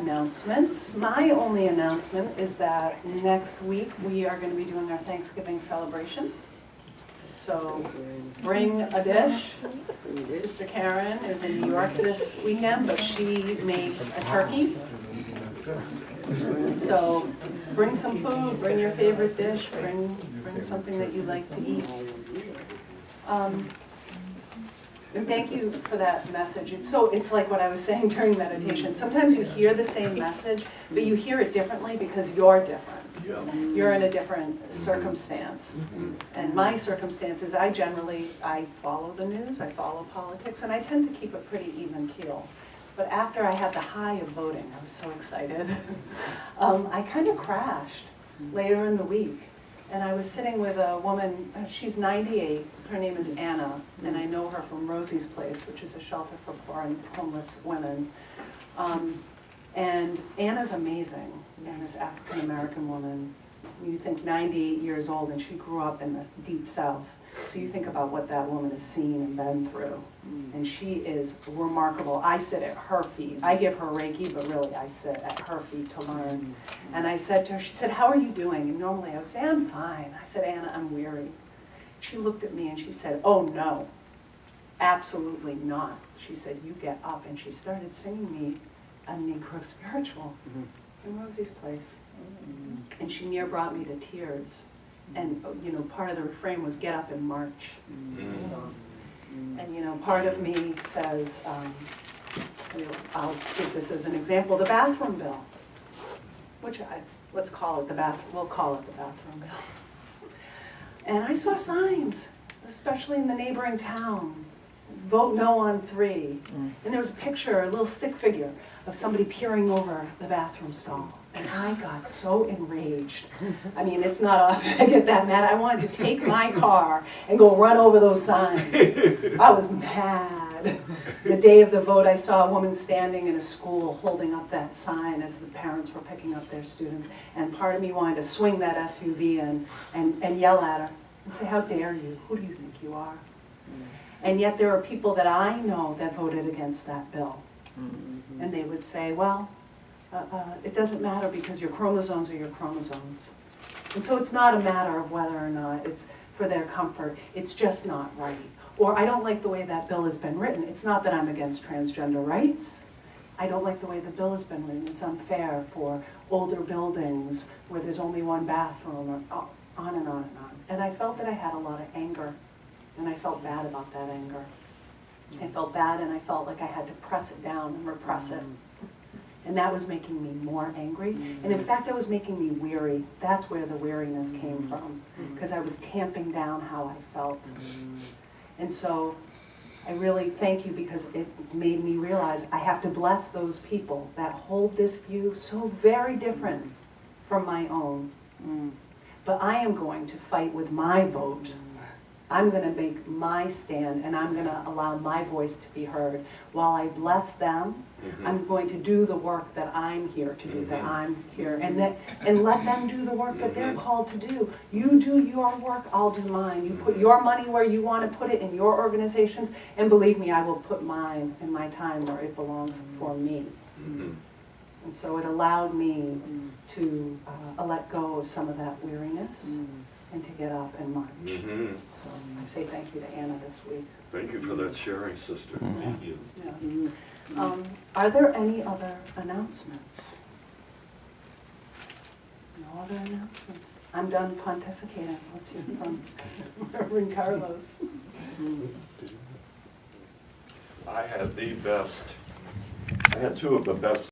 announcements. My only announcement is that next week we are going to be doing our Thanksgiving celebration. So bring a dish. Sister Karen is in New York this weekend, but she makes a turkey. So bring some food, bring your favorite dish, bring something that you like to eat. And thank you for that message. It's like what I was saying during meditation. Sometimes you hear the same message, but you hear it differently because you're different. You're in a different circumstance. And my circumstance is I follow the news, I follow politics, and I tend to keep a pretty even keel. But after I had the high of voting, I was so excited, I kind of crashed later in the week. And I was sitting with a woman, she's 98, her name is Anna, and I know her from Rosie's Place, which is a shelter for poor and homeless women. And Anna's amazing. Anna's an African-American woman. You think 98 years old, and she grew up in the deep South. So you think about what that woman has seen and been through. And she is remarkable. I sit at her feet. I give her Reiki, but really I sit at her feet to learn. And I said to her, she said, "How are you doing?" And normally I would say, "I'm fine." I said, "Anna, I'm weary." She looked at me and she said, "Oh no, absolutely not." She said, "You get up." And she started singing me a Negro spiritual in Rosie's Place. And she near brought me to tears. And part of the refrain was "Get up and march." And part of me says, I'll give this as an example, the bathroom bill, which we'll call it the bathroom bill. And I saw signs, especially in the neighboring town, "Vote no on 3." And there was a picture, a little stick figure of somebody peering over the bathroom stall. And I got so enraged. I mean, it's not often I get that mad. I wanted to take my car and go run over those signs. I was mad. The day of the vote, I saw a woman standing in a school holding up that sign as the parents were picking up their students. And part of me wanted to swing that SUV in and yell at her and say, "How dare you? Who do you think you are?" And yet there are people that I know that voted against that bill. And they would say, "Well, it doesn't matter because your chromosomes are your chromosomes." And so it's not a matter of whether or not it's for their comfort. It's just not right. Or I don't like the way that bill has been written. It's not that I'm against transgender rights. I don't like the way the bill has been written. It's unfair for older buildings where there's only one bathroom, or on and on and on. And I felt that I had a lot of anger. And I felt bad about that anger. I felt bad, and I felt like I had to press it down and repress it. And that was making me more angry. And in fact, that was making me weary. That's where the weariness came from, because I was tamping down how I felt. And so I really thank you, because it made me realize I have to bless those people that hold this view so very different from my own. But I am going to fight with my vote. I'm going to make my stand, and I'm going to allow my voice to be heard. While I bless them, I'm going to do the work that I'm here to do, that I'm here, and let them do the work that they're called to do. You do your work, I'll do mine. You put your money where you want to put it in your organizations, and believe me, I will put mine and my time where it belongs for me. And so it allowed me to let go of some of that weariness. And to get up and march. So I say thank you to Anna this week. Thank you for that sharing, sister. Thank you. Yeah. Are there any other announcements? No other announcements? I'm done pontificating. Let's hear from Reverend Carlos. I had two of the best